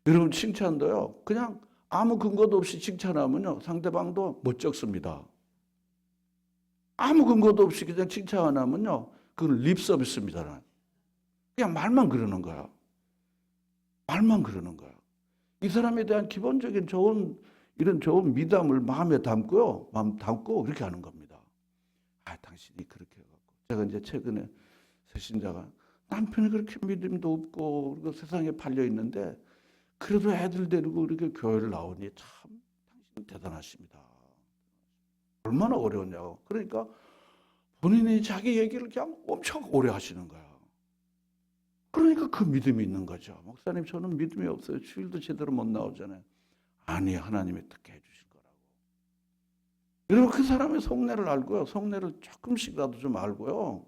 여러분 칭찬도요 그냥 아무 근거도 없이 칭찬하면요 상대방도 못 적습니다. 아무 근거도 없이 그냥 칭찬 안 하면요 그건 립 서비스입니다. 그냥 말만 그러는 거야. 이 사람에 대한 기본적인 이런 좋은 미담을 마음에 담고요. 마음 담고 그렇게 하는 겁니다. 당신이 그렇게 해갖고. 제가 이제 최근에 새신자가 남편이 그렇게 믿음도 없고 그리고 세상에 팔려 있는데 그래도 애들 데리고 이렇게 교회를 나오니 참 당신은 대단하십니다. 얼마나 어려웠냐고. 그러니까 본인이 자기 얘기를 그냥 엄청 오래 하시는 거야. 그러니까 그 믿음이 있는 거죠. 목사님 저는 믿음이 없어요. 주일도 제대로 못 나오잖아요. 아니 하나님이 어떻게 해주실 거라고. 여러분 그 사람의 속내를 알고요. 속내를 조금씩이라도 좀 알고요.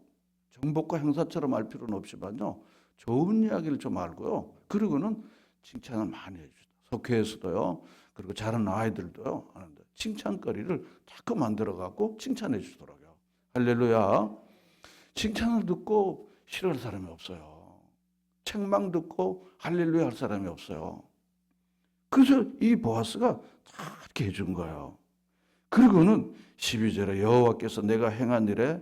정복과 행사처럼 알 필요는 없지만요. 좋은 이야기를 좀 알고요. 그리고는 칭찬을 많이 해주죠. 속회에서도요. 그리고 자라는 아이들도요. 하는데 칭찬거리를 자꾸 만들어갖고 칭찬해 주더라고요. 할렐루야. 칭찬을 듣고 싫어할 사람이 없어요. 책망 듣고 할렐루야 할 사람이 없어요. 그래서 이 보아스가 다 이렇게 해준 거예요. 그리고는 12절에 여호와께서 내가 행한 일에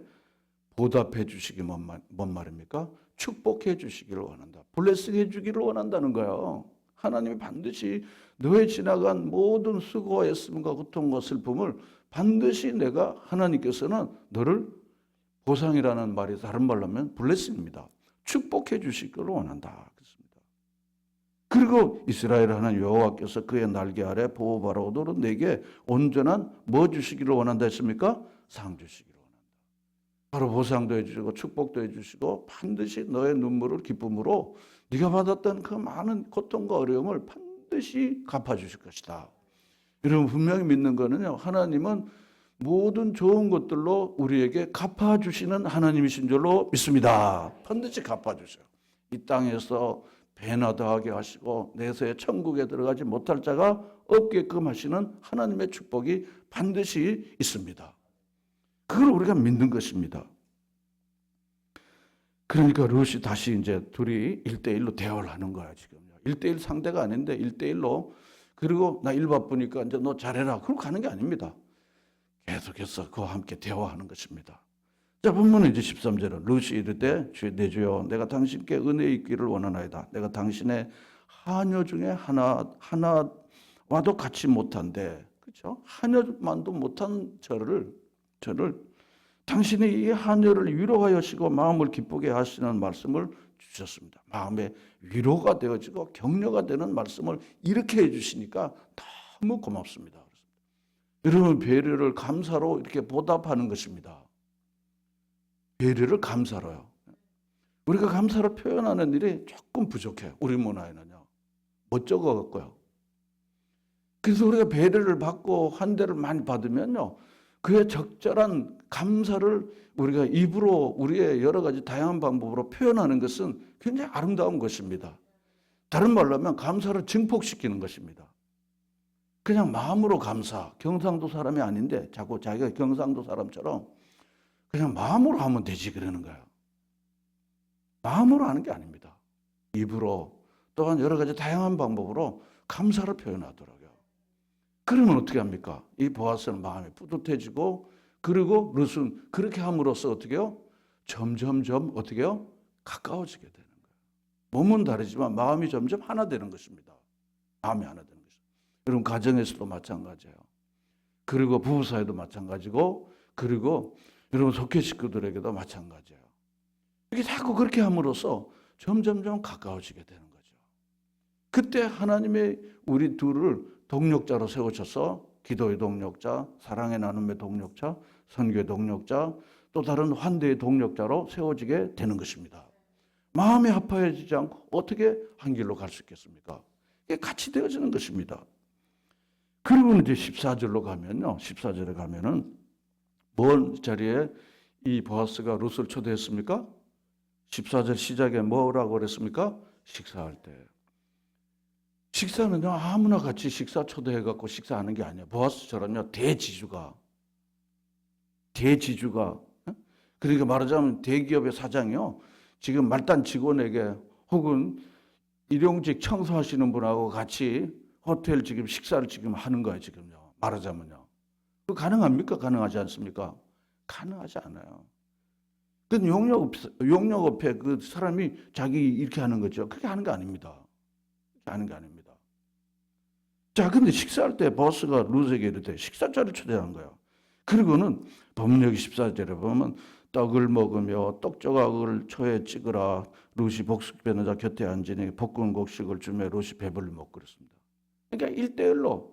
보답해 주시기 뭔 말입니까? 축복해 주시기를 원한다. 블레싱 해 주기를 원한다는 거예요. 하나님이 반드시 너의 지나간 모든 수고와 애씀과 고통과 슬픔을 반드시 하나님께서는 너를 보상이라는 말이 다른 말로 하면 블레싱입니다. 축복해 주시기를 원한다. 그렇습니다. 그리고 이스라엘 하나님 여호와께서 그의 날개 아래 보호바라오도록 내게 온전한 뭐 주시기를 원한다 했습니까? 상 주시기를 원한다. 바로 보상도 해주시고 축복도 해주시고 반드시 너의 눈물을 기쁨으로 네가 받았던 그 많은 고통과 어려움을 반드시 갚아주실 것이다. 여러분 분명히 믿는 거는요. 하나님은 모든 좋은 것들로 우리에게 갚아주시는 하나님이신 줄로 믿습니다. 반드시 갚아주세요. 이 땅에서 배나 더하게 하시고 내세에 천국에 들어가지 못할 자가 없게끔 하시는 하나님의 축복이 반드시 있습니다. 그걸 우리가 믿는 것입니다. 그러니까 룻이 다시 이제 둘이 1대1로 대화를 하는 거야, 지금요. 1대1 상대가 아닌데 1대1로. 그리고 나 일 바쁘니까 이제 너 잘해라. 그러고 가는 게 아닙니다. 계속해서 그와 함께 대화하는 것입니다. 자, 본문은 이제 13절은 룻이 이르되 내 주여 내가 당신께 은혜 있기를 원하나이다. 내가 당신의 하녀 중에 하나와도 같이 못한데, 그렇죠? 하녀만도 못한 저를 당신이 이 하녀를 위로하시고 마음을 기쁘게 하시는 말씀을 주셨습니다. 마음에 위로가 되어지고 격려가 되는 말씀을 이렇게 해주시니까 너무 고맙습니다. 여러분, 배려를 감사로 이렇게 보답하는 것입니다. 배려를 감사로요. 우리가 감사로 표현하는 일이 조금 부족해요. 우리 문화에는요. 못 적어갖고요. 그래서 우리가 배려를 받고 환대를 많이 받으면요, 그의 적절한 감사를 우리가 입으로 우리의 여러 가지 다양한 방법으로 표현하는 것은 굉장히 아름다운 것입니다. 다른 말로 하면 감사를 증폭시키는 것입니다. 그냥 마음으로 감사, 경상도 사람이 아닌데 자꾸 자기가 경상도 사람처럼 그냥 마음으로 하면 되지 그러는 거예요. 마음으로 하는 게 아닙니다. 입으로 또한 여러 가지 다양한 방법으로 감사를 표현하더라고요. 그러면 어떻게 합니까? 이 보아스는 마음이 뿌듯해지고, 그리고 룻은 그렇게 함으로써 어떻게 해요? 점점점 어떻게 해요? 가까워지게 되는 거예요. 몸은 다르지만 마음이 점점 하나 되는 것입니다. 마음이 하나 되는 것입니다. 여러분, 가정에서도 마찬가지예요. 그리고 부부 사이도 마찬가지고, 그리고 여러분 속회 식구들에게도 마찬가지예요. 이게 자꾸 그렇게 함으로써 점점점 가까워지게 되는 거죠. 그때 하나님의 우리 둘을 동력자로 세우셔서 기도의 동력자, 사랑의 나눔의 동력자, 선교의 동력자, 또 다른 환대의 동력자로 세워지게 되는 것입니다. 마음이 합하여지지 않고 어떻게 한 길로 갈 수 있겠습니까? 이게 같이 되어지는 것입니다. 그리고 이제 14절로 가면요. 14절에 가면은 뭔 자리에 이 보아스가 룻을 초대했습니까? 14절 시작에 뭐라고 그랬습니까? 식사할 때. 식사는요, 아무나 같이 식사 초대해갖고 식사하는 게 아니에요. 보아스처럼요, 대지주가. 그러니까 말하자면 대기업의 사장이요, 지금 말단 직원에게 혹은 일용직 청소하시는 분하고 같이 호텔 지금 식사를 지금 하는 거예요, 지금요. 말하자면요. 그 가능합니까? 가능하지 않습니까? 가능하지 않아요. 그 용역업체 그 사람이 자기 이렇게 하는 거죠. 그렇게 하는 게 아닙니다. 그렇게 하는 게 아닙니다. 자, 근데 식사할 때 보스가 룻에게 이르되 식사자를 초대한 거예요. 그리고는 본문 여기 14절에 보면 떡을 먹으며 떡 조각을 초에 찍으라. 룻이 복숙 베는 자 곁에 앉으니 볶은 곡식을 주며 룻이 배불리 먹고 그랬습니다. 그러니까 1대1로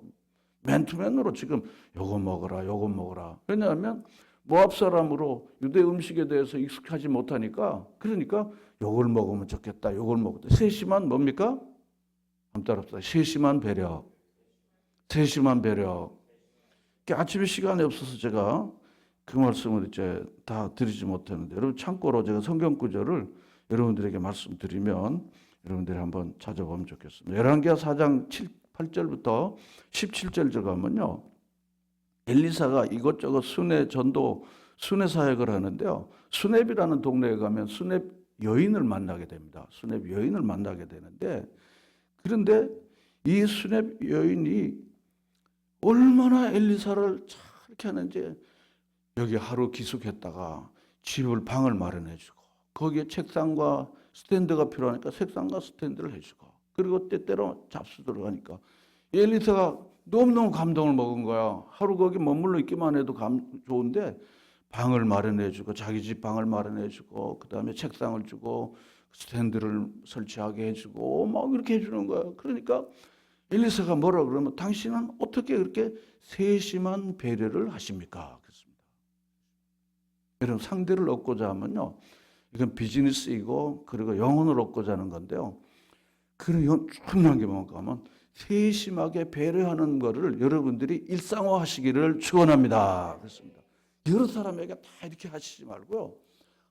맨투맨으로 지금 요거 먹어라. 왜냐하면 모압 사람으로 유대 음식에 대해서 익숙하지 못하니까, 그러니까 요걸 먹으면 좋겠다. 요걸 먹었다. 세심한 뭡니까? 한번 따라합시다. 세심한 배려. 아침에 시간이 없어서 제가 그 말씀을 이제 다 드리지 못했는데, 여러분 참고로 제가 성경 구절을 여러분들에게 말씀드리면 여러분들이 한번 찾아보면 좋겠습니다. 열왕기하 4장 8절부터 17절 가면요, 엘리사가 이것저것 순회 전도, 순회 사역을 하는데요, 수렙이라는 동네에 가면 수렙 여인을 만나게 됩니다. 수렙 여인을 만나게 되는데, 그런데 이 수렙 여인이 얼마나 엘리사를 잘 이렇게 하는지, 여기 하루 기숙했다가 집을 방을 마련해주고, 거기에 책상과 스탠드가 필요하니까 책상과 스탠드를 해주고, 그리고 때때로 잡수 들어가니까 엘리사가 너무너무 감동을 먹은 거야. 하루 거기 머물러 있기만 해도 좋은데 방을 마련해주고, 자기 집 방을 마련해주고, 그 다음에 책상을 주고 스탠드를 설치하게 해주고 막 이렇게 해주는 거야. 그러니까 엘리사가 뭐라 그러면 당신은 어떻게 그렇게 세심한 배려를 하십니까? 그렇습니다. 여러분, 상대를 얻고자 하면요, 이건 비즈니스이고 그리고 영혼을 얻고자 하는 건데요, 그런 중요한 게 뭔가 하면 세심하게 배려하는 것을 여러분들이 일상화하시기를 축원합니다. 그렇습니다. 여러 사람에게 다 이렇게 하시지 말고요,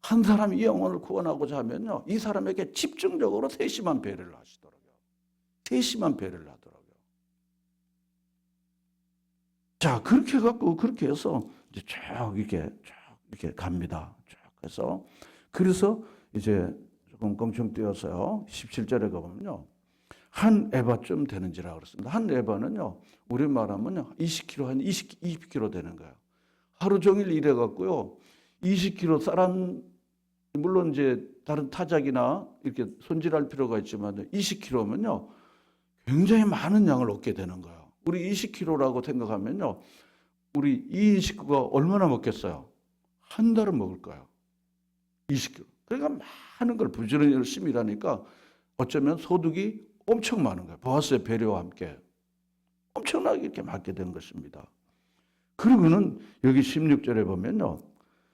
한 사람이 영혼을 구원하고자 하면요, 이 사람에게 집중적으로 세심한 배려를 하시더라고요. 세심한 배려를 하더라고요. 자, 그렇게 해갖고, 그렇게 해서 이제 쭉 이렇게 갑니다. 쭉 해서. 그래서 이제 조금 껑충 뛰어서요, 17절에 가보면요, 한 에바쯤 되는지라 그랬습니다. 한 에바는요, 우리 말하면요, 20kg, 한 20kg 되는 거예요. 하루 종일 일해갖고요, 20kg 쌀한, 물론 이제 다른 타작이나 이렇게 손질할 필요가 있지만 20kg면요, 굉장히 많은 양을 얻게 되는 거예요. 우리 20kg라고 생각하면요, 우리 2인 식구가 얼마나 먹겠어요? 한 달은 먹을 거예요. 20kg. 그러니까 많은 걸 부지런히 열심히 일하니까 어쩌면 소득이 엄청 많은 거예요. 보아스의 배려와 함께 엄청나게 이렇게 맡게 된 것입니다. 그리고는 여기 16절에 보면요,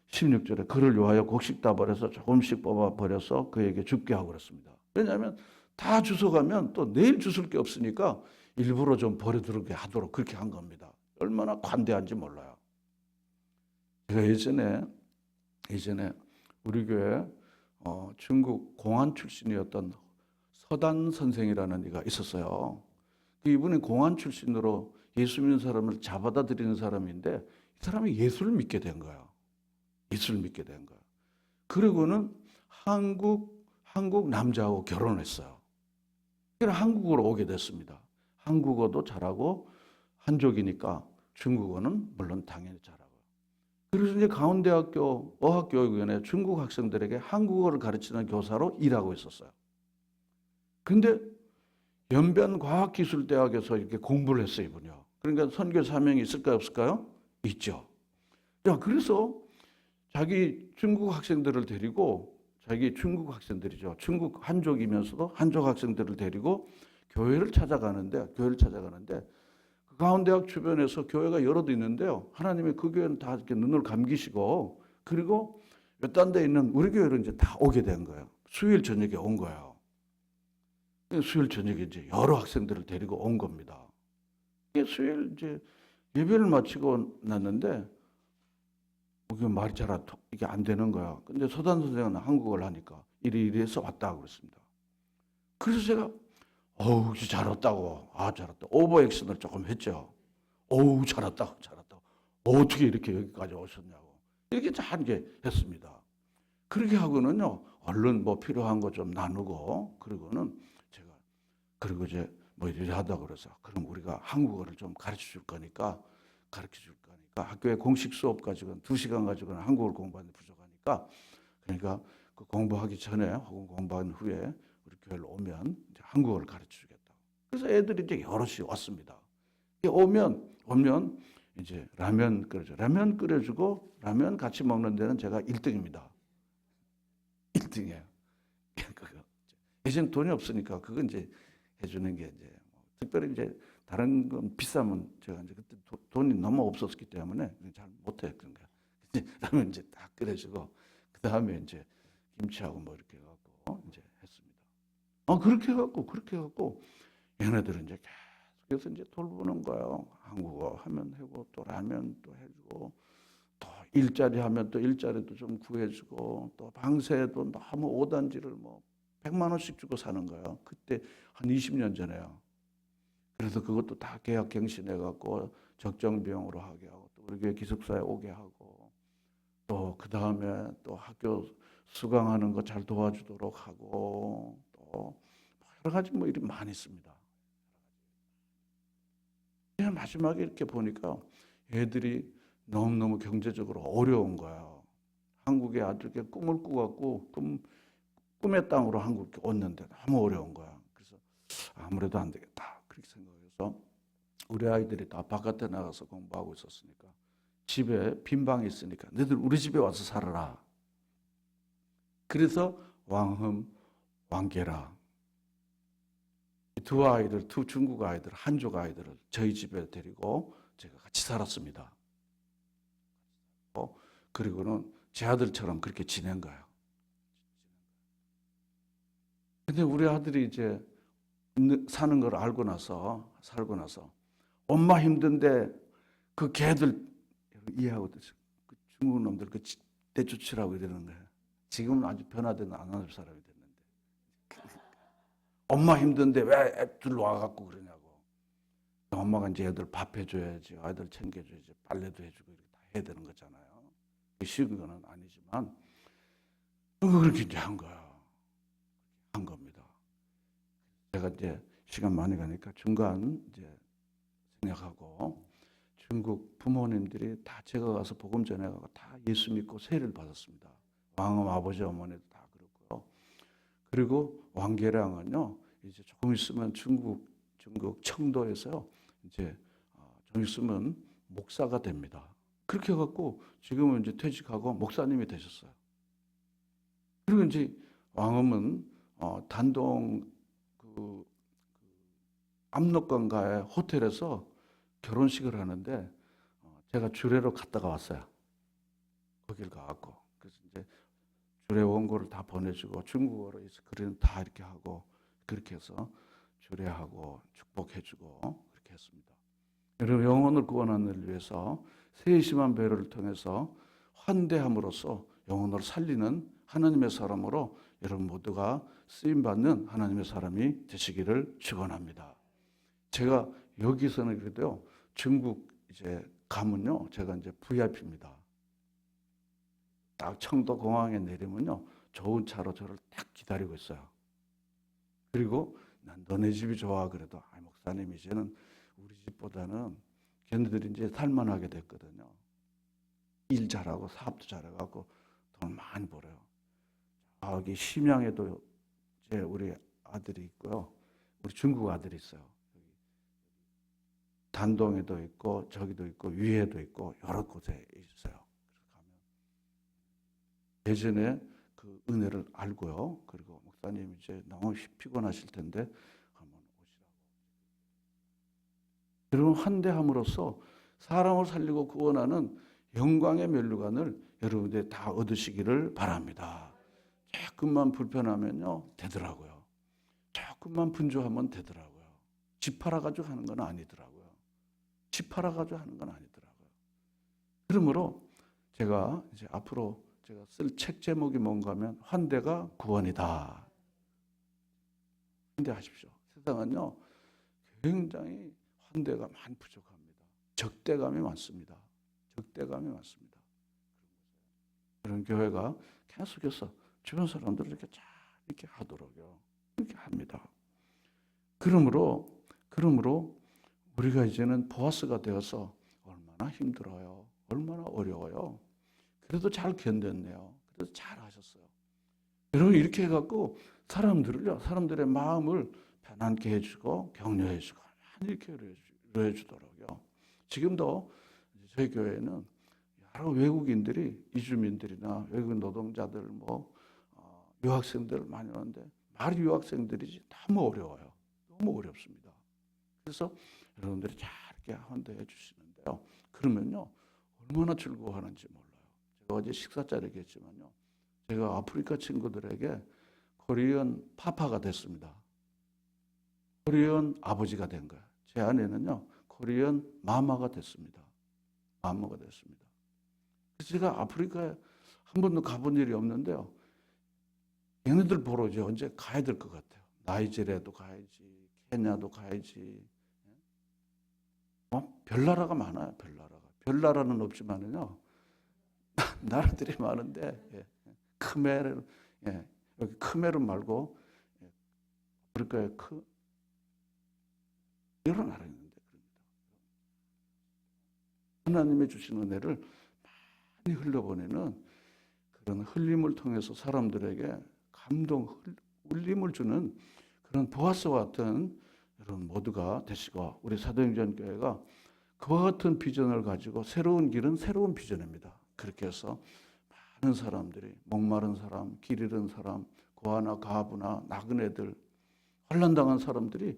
16절에 그를 위하여 곡식 다 버려서 조금씩 뽑아 버려서 그에게 줍게 하고 그랬습니다. 왜냐하면 다 주워가면 또 내일 주술 게 없으니까 일부러 좀 버려두게 하도록 그렇게 한 겁니다. 얼마나 관대한지 몰라요. 제가 예전에 우리 교회 중국 공안 출신이었던 서단 선생이라는 이가 있었어요. 이분이 공안 출신으로 예수 믿는 사람을 잡아다 드리는 사람인데 이 사람이 예수를 믿게 된 거예요. 예수를 믿게 된 거예요. 그리고는 한국 남자하고 결혼을 했어요. 그래서 한국으로 오게 됐습니다. 한국어도 잘하고 한족이니까 중국어는 물론 당연히 잘하고. 그래서 이제 강원대학교 어학교육위원회 중국 학생들에게 한국어를 가르치는 교사로 일하고 있었어요. 근데 연변과학기술대학에서 이렇게 공부를 했어요, 이분이요. 그러니까 선교 사명이 있을까요, 없을까요? 있죠. 야, 그래서 자기 중국 학생들을 데리고, 자기 중국 학생들이죠. 중국 한족이면서도 한족 학생들을 데리고 교회를 찾아가는데 그 가운데학 주변에서 교회가 여러 대 있는데요. 하나님이 그 교회는 다 이렇게 눈을 감기시고, 그리고 몇 단 데 있는 우리 교회로 이제 다 오게 된 거예요. 수요일 저녁에 온 거예요. 수요일 저녁에 이제 여러 학생들을 데리고 온 겁니다. 수요일 이제 예배를 마치고 났는데, 이게 말이 잘 이게 안 되는 거야. 근데 서단 선생은 한국어를 하니까 이래서 왔다고 그랬습니다. 그래서 제가 어우, 잘 왔다고. 잘 왔다. 오버 액션을 조금 했죠. 어우, 잘 왔다고. 어떻게 이렇게 여기까지 오셨냐고. 이렇게 잘게 했습니다. 그렇게 하고는요, 얼른 뭐 필요한 거 좀 나누고, 그리고는 제가, 그리고 이제 뭐 이렇게 하다고 그래서, 그럼 우리가 한국어를 좀 가르쳐 줄 거니까, 학교에 공식 수업 가지고는 2시간 가지고는 한국어를 공부하는데 부족하니까, 그러니까 그 공부하기 전에 혹은 공부한 후에 우리 교회를 오면 이제 한국어를 가르쳐 주겠다. 그래서 애들이 이제 여럿이 왔습니다. 오면 이제 라면 끓여주고 라면 같이 먹는 데는 제가 1등입니다. 1등이에요. 예전 돈이 없으니까 그건 이제 해주는 게 이제 특별히 이제 다른 건 비싸면 제가 이제 그때 돈이 너무 없었기 때문에 잘 못해 그런 거. 라면 이제 딱 끓여주고 그 다음에 이제 김치하고 뭐 이렇게 해갖고 이제 했습니다. 그렇게 해갖고 얘네들은 이제 계속해서 이제 돌보는 거예요. 한국어 하면 하고 또 라면 또 해주고 또 일자리 하면 또 일자리도 좀 구해주고 또 방세도 너무 오단지를 뭐 100만 원씩 주고 사는 거예요. 그때 한 20년 전에요. 그래서 그것도 다 계약 갱신해갖고 적정 비용으로 하게 하고 또 우리 교회 기숙사에 오게 하고 또 그 다음에 또 학교 수강하는 거 잘 도와주도록 하고 또 여러 가지 뭐 일이 많이 있습니다. 마지막에 이렇게 보니까 애들이 너무너무 경제적으로 어려운 거예요. 한국에 아주 이렇게 꿈을 꾸갖고 꿈의 땅으로 한국에 왔는데 너무 어려운 거야. 그래서 아무래도 안 되겠다. 그렇게 생각해서 우리 아이들이 다 바깥에 나가서 공부하고 있었으니까 집에 빈 방이 있으니까 너희들 우리 집에 와서 살아라. 그래서 왕흠, 왕계라 두 중국 아이들, 한족 아이들을 저희 집에 데리고 제가 같이 살았습니다. 그리고는 제 아들처럼 그렇게 지낸 거예요. 근데 우리 아들이 이제 사는 걸 살고 나서 엄마 힘든데 그 개들 이해하고 그 중국 놈들 그 대추치라고 이러는 거예요. 지금은 아주 변화된 아나운서 사람이 됐는데 엄마 힘든데 왜 애들 와갖고 그러냐고. 엄마가 이제 애들 밥 해줘야지, 아이들 챙겨줘야지, 빨래도 해주고 이렇게 다 해야 되는 거잖아요. 쉬운 거는 아니지만 그렇게 이제 한 거야. 한 겁니다. 제가 이제 시간 많이 가니까 중간 이제 생략하고 중국 부모님들이 다 제가 가서 복음 전해가고 다 예수 믿고 세례를 받았습니다. 왕은 아버지 어머니도 다 그렇고요. 그리고 왕계량은요 이제 조금 있으면 중국 청도에서요 이제 좀 있으면 목사가 됩니다. 그렇게 해갖고 지금은 이제 퇴직하고 목사님이 되셨어요. 그리고 이제 왕음은 단동 그 압록강가의 호텔에서 결혼식을 하는데 제가 주례로 갔다가 왔어요. 거길 가갖고 그래서 이제 주례 원고를 다 보내주고 중국어로 글은 다 이렇게 하고 그렇게 해서 주례하고 축복해주고 그렇게 했습니다. 여러분 영혼을 구원하는 일 위해서 세심한 배려를 통해서 환대함으로써 영혼을 살리는 하나님의 사람으로 여러분 모두가 쓰임받는 하나님의 사람이 되시기를 축원합니다. 제가 여기서는 그래도요 중국 이제 가면요 제가 이제 VIP입니다. 딱 청도 공항에 내리면요 좋은 차로 저를 딱 기다리고 있어요. 그리고 난 너네 집이 좋아 그래도 목사님 이제는 우리 집보다는 걔네들이 이제 살만하게 됐거든요. 일 잘하고 사업도 잘해갖고 돈 많이 벌어요. 여기 심양에도 이제 우리 아들이 있고요. 우리 중국 아들이 있어요. 단동에도 있고 저기도 있고 위에도 있고 여러 곳에 있어요. 그래서 가면 예전에 그 은혜를 알고요. 그리고 목사님 이제 너무 피곤하실 텐데 한번 오시라고. 여러분 환대함으로써 사람을 살리고 구원하는 영광의 면류관을 여러분들이 다 얻으시기를 바랍니다. 조금만 불편하면요 되더라고요. 조금만 분주하면 되더라고요. 집 팔아가지고 하는 건 아니더라고요. 집 팔아가지고 하는 건 아니더라고요. 그러므로 제가 이제 앞으로 제가 쓸 책 제목이 뭔가 하면 환대가 구원이다. 환대하십시오. 세상은요 굉장히 환대가 많이 부족합니다. 적대감이 많습니다. 적대감이 많습니다. 그런 교회가 계속해서 주변 사람들을 이렇게 잘 이렇게 하도록요. 이렇게 합니다. 그러므로 우리가 이제는 보아스가 되어서 얼마나 힘들어요. 얼마나 어려워요. 그래도 잘 견뎠네요. 그래도 잘 하셨어요. 여러분 이렇게 해갖고 사람들의 마음을 편안케 해주고 격려해주고 이렇게 이루어주더라고요. 지금도 저희 교회에는 여러 외국인들이 이주민들이나 외국 노동자들 유학생들 많이 오는데 말이 유학생들이지 너무 어려워요. 너무 어렵습니다. 그래서 여러분들이 잘 이렇게 환대해 주시는데요. 그러면요 얼마나 즐거워하는지 몰라요. 제가 어제 식사 자리에 했지만요. 제가 아프리카 친구들에게 코리안 파파가 됐습니다. 코리안 아버지가 된 거예요. 제 아내는요 코리안 마마가 됐습니다. 마마가 됐습니다. 그래서 제가 아프리카에 한 번도 가본 일이 없는데요. 얘네들 보러 이제 언제 가야 될 것 같아요. 나이지리아도 가야지, 케냐도 가야지. 별나라가 많아요. 별나라는 없지만은요. 나라들이 많은데 크메르, 여기 크메르 말고 아프리카에 여러 나라 있는데 그럽니다. 하나님의 주신 은혜를 많이 흘려보내는 그런 흘림을 통해서 사람들에게 감동, 울림을 주는 그런 보아스와 같은 여러분 모두가 되시고 우리 사도행전 교회가 그와 같은 비전을 가지고 새로운 길은 새로운 비전입니다. 그렇게 해서 많은 사람들이 목마른 사람, 길 잃은 사람, 고아나 가부나 나그네들, 환난당한 사람들이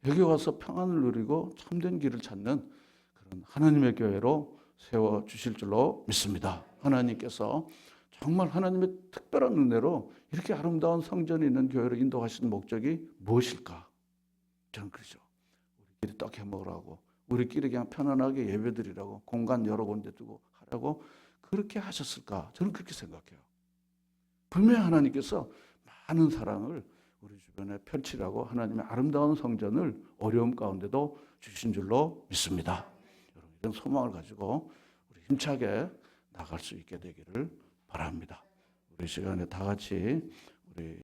여기 와서 평안을 누리고 참된 길을 찾는 그런 하나님의 교회로 세워주실 줄로 믿습니다. 하나님께서 정말 하나님의 특별한 은혜로 이렇게 아름다운 성전이 있는 교회로 인도하시는 목적이 무엇일까? 저는 그러죠. 우리끼리 떡 해먹으라고, 우리끼리 그냥 편안하게 예배드리라고, 공간 여러 군데 두고 하라고 그렇게 하셨을까? 저는 그렇게 생각해요. 분명히 하나님께서 많은 사랑을 우리 주변에 펼치라고 하나님의 아름다운 성전을 어려움 가운데도 주신 줄로 믿습니다. 여러분 이런 소망을 가지고 우리 힘차게 나갈 수 있게 되기를 바랍니다. 우리 시간에 다 같이 우리